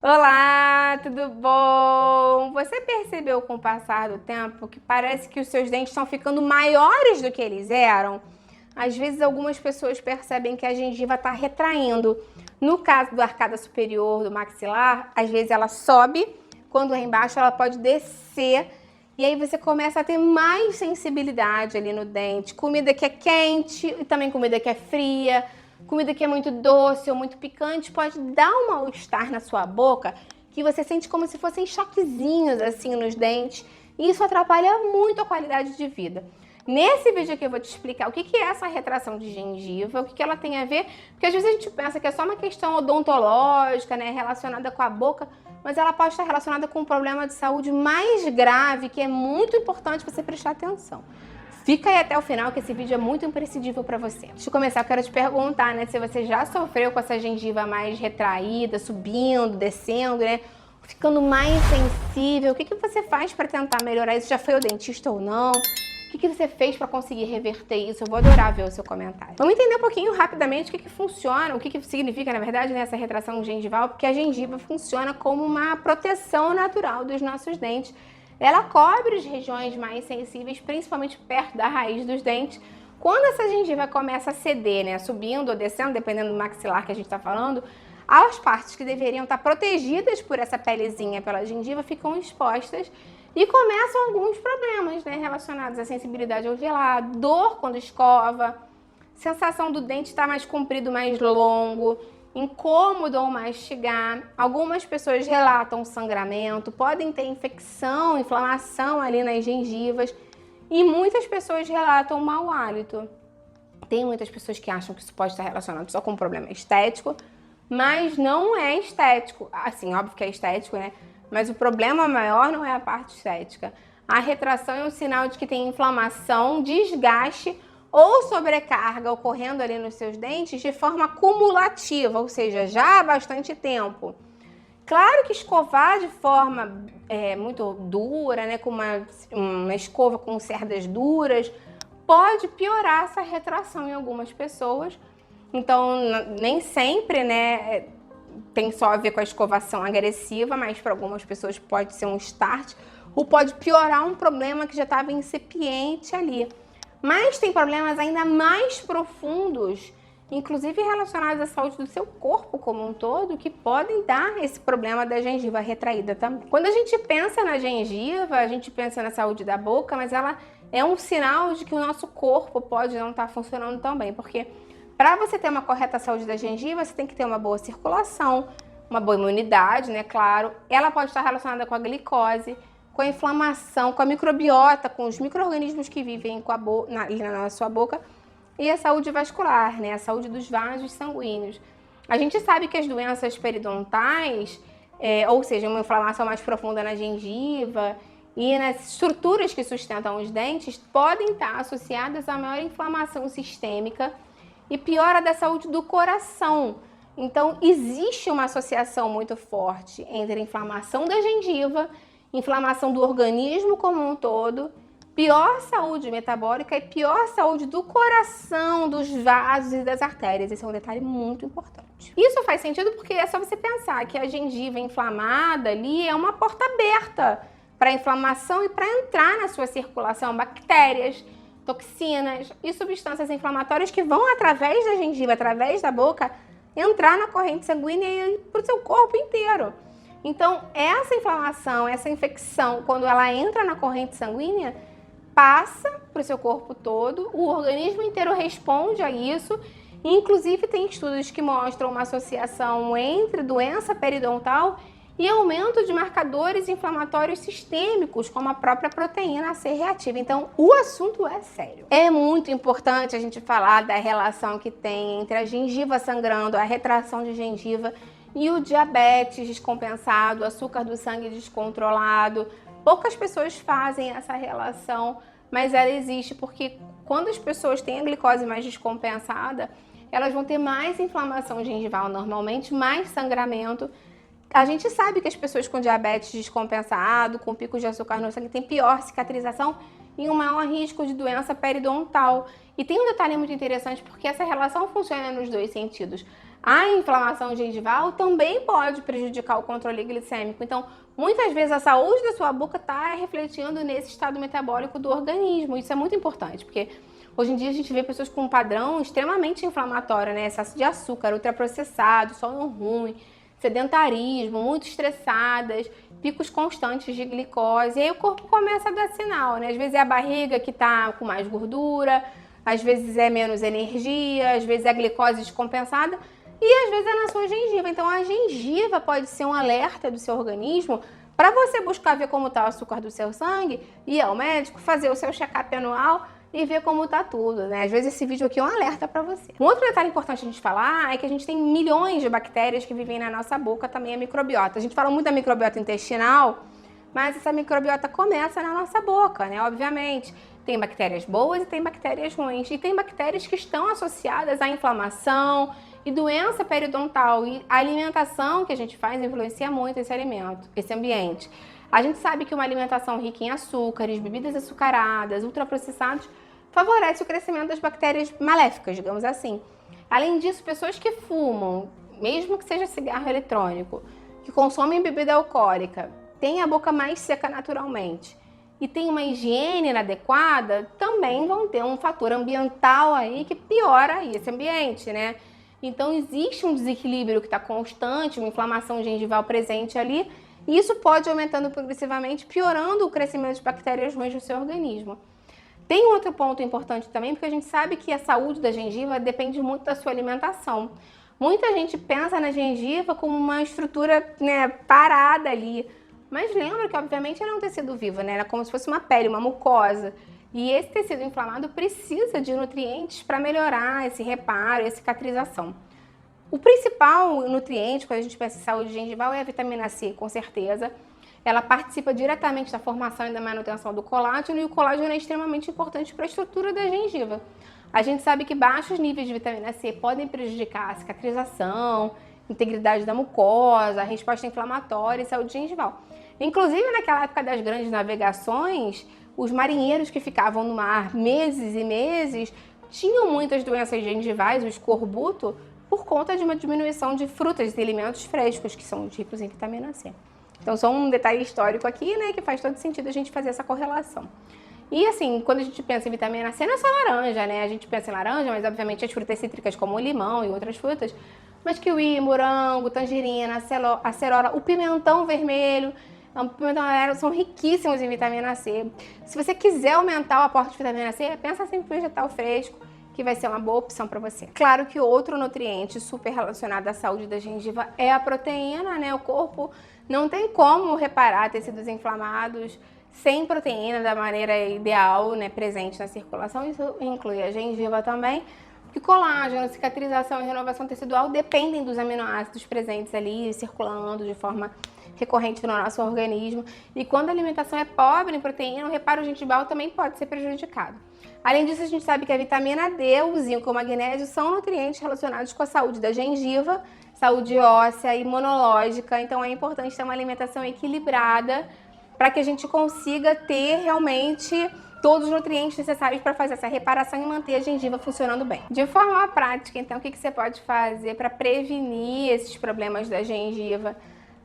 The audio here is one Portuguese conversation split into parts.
Olá, tudo bom? Você percebeu com o passar do tempo que parece que os seus dentes estão ficando maiores do que eles eram? Às vezes algumas pessoas percebem que a gengiva está retraindo. No caso do arcada superior, do maxilar, às vezes ela sobe, quando é embaixo ela pode descer. E aí você começa a ter mais sensibilidade ali no dente. Comida que é quente e também comida que é fria. Comida que é muito doce ou muito picante pode dar um mal-estar na sua boca que você sente como se fossem choquezinhos assim nos dentes e isso atrapalha muito a qualidade de vida. Nesse vídeo aqui eu vou te explicar o que é essa retração de gengiva, o que ela tem a ver, porque às vezes a gente pensa que é só uma questão odontológica, né, relacionada com a boca, mas ela pode estar relacionada com um problema de saúde mais grave que é muito importante você prestar atenção. Fica aí até o final que esse vídeo é muito imprescindível para você. Antes de começar, eu quero te perguntar, né, se você já sofreu com essa gengiva mais retraída, subindo, descendo, né, ficando mais sensível. O que você faz para tentar melhorar isso? Já foi ao dentista ou não? O que você fez para conseguir reverter isso? Eu vou adorar ver o seu comentário. Vamos entender um pouquinho rapidamente o que funciona, o que significa, na verdade, né, essa retração gengival, porque a gengiva funciona como uma proteção natural dos nossos dentes. Ela cobre as regiões mais sensíveis, principalmente perto da raiz dos dentes. Quando essa gengiva começa a ceder, né, subindo ou descendo, dependendo do maxilar que a gente está falando, as partes que deveriam estar protegidas por essa pelezinha pela gengiva ficam expostas e começam alguns problemas, né, relacionados à sensibilidade alveolar, dor quando escova, sensação do dente estar mais comprido, mais longo, incômodo ao mastigar. Algumas pessoas relatam sangramento, podem ter infecção, inflamação ali nas gengivas e muitas pessoas relatam mau hálito. Tem muitas pessoas que acham que isso pode estar relacionado só com um problema estético, mas não é estético. Assim, óbvio que é estético, né? Mas o problema maior não é a parte estética. A retração é um sinal de que tem inflamação, desgaste ou sobrecarga ocorrendo ali nos seus dentes de forma cumulativa, ou seja, já há bastante tempo. Claro que escovar de forma muito dura, né, com uma escova com cerdas duras, pode piorar essa retração em algumas pessoas. Então, nem sempre, né, tem só a ver com a escovação agressiva, mas para algumas pessoas pode ser um start ou pode piorar um problema que já estava incipiente ali. Mas tem problemas ainda mais profundos, inclusive relacionados à saúde do seu corpo como um todo, que podem dar esse problema da gengiva retraída também. Quando a gente pensa na gengiva, a gente pensa na saúde da boca, mas ela é um sinal de que o nosso corpo pode não estar funcionando tão bem, porque para você ter uma correta saúde da gengiva, você tem que ter uma boa circulação, uma boa imunidade, né, claro. Ela pode estar relacionada com a glicose, com a inflamação, com a microbiota, com os micro-organismos que vivem na sua boca e a saúde vascular, né? A saúde dos vasos sanguíneos. A gente sabe que as doenças periodontais, ou seja, uma inflamação mais profunda na gengiva e nas estruturas que sustentam os dentes, podem estar associadas a maior inflamação sistêmica e piora da saúde do coração. Então, existe uma associação muito forte entre a inflamação da gengiva, inflamação do organismo como um todo, pior saúde metabólica e pior saúde do coração, dos vasos e das artérias. Esse é um detalhe muito importante. Isso faz sentido porque é só você pensar que a gengiva inflamada ali é uma porta aberta para a inflamação e para entrar na sua circulação bactérias, toxinas e substâncias inflamatórias que vão através da gengiva, através da boca, entrar na corrente sanguínea e para o seu corpo inteiro. Então, essa inflamação, essa infecção, quando ela entra na corrente sanguínea, passa para o seu corpo todo, o organismo inteiro responde a isso, e inclusive tem estudos que mostram uma associação entre doença periodontal e aumento de marcadores inflamatórios sistêmicos, como a própria proteína C reativa. Então, o assunto é sério. É muito importante a gente falar da relação que tem entre a gengiva sangrando, a retração de gengiva e o diabetes descompensado, o açúcar do sangue descontrolado. Poucas pessoas fazem essa relação, mas ela existe porque quando as pessoas têm a glicose mais descompensada, elas vão ter mais inflamação gengival normalmente, mais sangramento. A gente sabe que as pessoas com diabetes descompensado, com picos de açúcar no sangue, têm pior cicatrização e um maior risco de doença periodontal. E tem um detalhe muito interessante porque essa relação funciona nos dois sentidos. A inflamação gengival também pode prejudicar o controle glicêmico. Então, muitas vezes a saúde da sua boca está refletindo nesse estado metabólico do organismo. Isso é muito importante, porque hoje em dia a gente vê pessoas com um padrão extremamente inflamatório, né? Excesso de açúcar, ultraprocessado, sono ruim, sedentarismo, muito estressadas, picos constantes de glicose. E aí o corpo começa a dar sinal, né? Às vezes é a barriga que está com mais gordura, às vezes é menos energia, às vezes é a glicose descompensada. E às vezes é na sua gengiva. Então a gengiva pode ser um alerta do seu organismo para você buscar ver como está o açúcar do seu sangue, ir ao médico, fazer o seu check-up anual e ver como está tudo, né? Às vezes esse vídeo aqui é um alerta para você. Um outro detalhe importante a gente falar é que a gente tem milhões de bactérias que vivem na nossa boca, também a microbiota. A gente fala muito da microbiota intestinal, mas essa microbiota começa na nossa boca, né? Obviamente. Tem bactérias boas e tem bactérias ruins. E tem bactérias que estão associadas à inflamação e doença periodontal. E a alimentação que a gente faz influencia muito esse alimento, esse ambiente. A gente sabe que uma alimentação rica em açúcares, bebidas açucaradas, ultraprocessados, favorece o crescimento das bactérias maléficas, digamos assim. Além disso, pessoas que fumam, mesmo que seja cigarro eletrônico, que consomem bebida alcoólica, têm a boca mais seca naturalmente e tem uma higiene inadequada, também vão ter um fator ambiental aí que piora esse ambiente, né? Então existe um desequilíbrio que está constante, uma inflamação gengival presente ali, e isso pode aumentando progressivamente, piorando o crescimento de bactérias ruins no seu organismo. Tem outro ponto importante também, porque a gente sabe que a saúde da gengiva depende muito da sua alimentação. Muita gente pensa na gengiva como uma estrutura, né, parada ali, mas lembra que, obviamente, ela é um tecido vivo, né? Ela é como se fosse uma pele, uma mucosa. E esse tecido inflamado precisa de nutrientes para melhorar esse reparo e a cicatrização. O principal nutriente, quando a gente pensa em saúde gengival, é a vitamina C, com certeza. Ela participa diretamente da formação e da manutenção do colágeno, e o colágeno é extremamente importante para a estrutura da gengiva. A gente sabe que baixos níveis de vitamina C podem prejudicar a cicatrização, integridade da mucosa, a resposta inflamatória e saúde gengival. Inclusive, naquela época das grandes navegações, os marinheiros que ficavam no mar meses e meses tinham muitas doenças gengivais, o escorbuto, por conta de uma diminuição de frutas e alimentos frescos, que são ricos em vitamina C. Então, só um detalhe histórico aqui, né, que faz todo sentido a gente fazer essa correlação. E assim, quando a gente pensa em vitamina C, não é só laranja, né? A gente pensa em laranja, mas obviamente as frutas cítricas como o limão e outras frutas, mas kiwi, morango, tangerina, acerola, o pimentão vermelho, o pimentão amarelo são riquíssimos em vitamina C. Se você quiser aumentar o aporte de vitamina C, pensa sempre em vegetal fresco, que vai ser uma boa opção para você. Claro que outro nutriente super relacionado à saúde da gengiva é a proteína, né? O corpo não tem como reparar tecidos inflamados sem proteína da maneira ideal, né, presente na circulação. Isso inclui a gengiva também, porque colágeno, cicatrização e renovação tecidual dependem dos aminoácidos presentes ali, circulando de forma recorrente no nosso organismo. E quando a alimentação é pobre em proteína, o reparo gengival também pode ser prejudicado. Além disso, a gente sabe que a vitamina D, o zinco e o magnésio são nutrientes relacionados com a saúde da gengiva, saúde óssea e imunológica. Então é importante ter uma alimentação equilibrada para que a gente consiga ter realmente todos os nutrientes necessários para fazer essa reparação e manter a gengiva funcionando bem. De forma prática, então, o que você pode fazer para prevenir esses problemas da gengiva?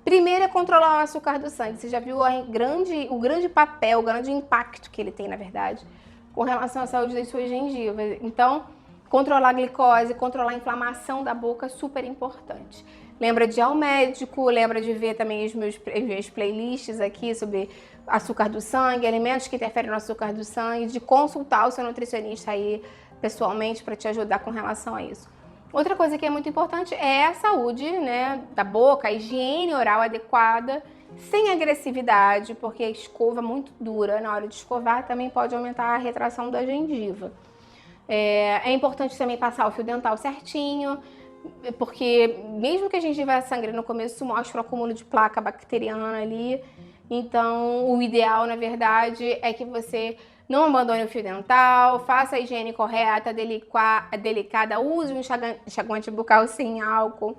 Primeiro é controlar o açúcar do sangue. Você já viu o grande papel, o grande impacto que ele tem, na verdade, com relação à saúde das suas gengivas. Então, controlar a glicose, controlar a inflamação da boca é super importante. Lembra de ir ao médico, lembra de ver também as minhas playlists aqui sobre açúcar do sangue, alimentos que interferem no açúcar do sangue, de consultar o seu nutricionista aí pessoalmente para te ajudar com relação a isso. Outra coisa que é muito importante é a saúde, né, da boca, a higiene oral adequada, sem agressividade, porque a escova muito dura na hora de escovar também pode aumentar a retração da gengiva. É importante também passar o fio dental certinho, porque mesmo que a gengiva sangre no começo, mostra o acúmulo de placa bacteriana ali. Então, o ideal, na verdade, é que você não abandone o fio dental, faça a higiene correta, delicada, use um enxaguante bucal sem álcool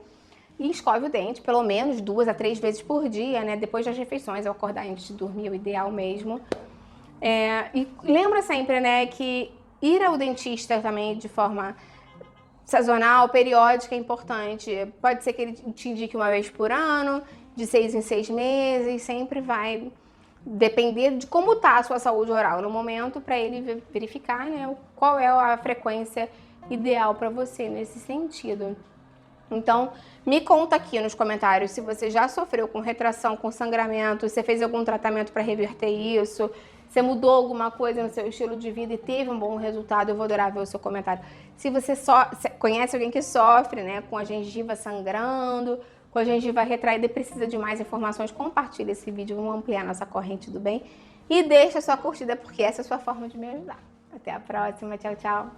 e escove o dente pelo menos 2 a 3 vezes por dia, né? Depois das refeições, ao acordar antes de dormir, é o ideal mesmo. E lembra sempre, né, que ir ao dentista também de forma sazonal, periódica é importante. Pode ser que ele te indique uma vez por ano, de 6 em 6 meses, sempre vai depender de como está a sua saúde oral no momento, para ele verificar, né, qual é a frequência ideal para você nesse sentido. Então, me conta aqui nos comentários se você já sofreu com retração, com sangramento, se você fez algum tratamento para reverter isso, se mudou alguma coisa no seu estilo de vida e teve um bom resultado. Eu vou adorar ver o seu comentário. Se você conhece alguém que sofre, né, com a gengiva sangrando, com a gengiva retraída e precisa de mais informações, compartilha esse vídeo, vamos ampliar nossa corrente do bem. E deixa a sua curtida, porque essa é a sua forma de me ajudar. Até a próxima, tchau, tchau!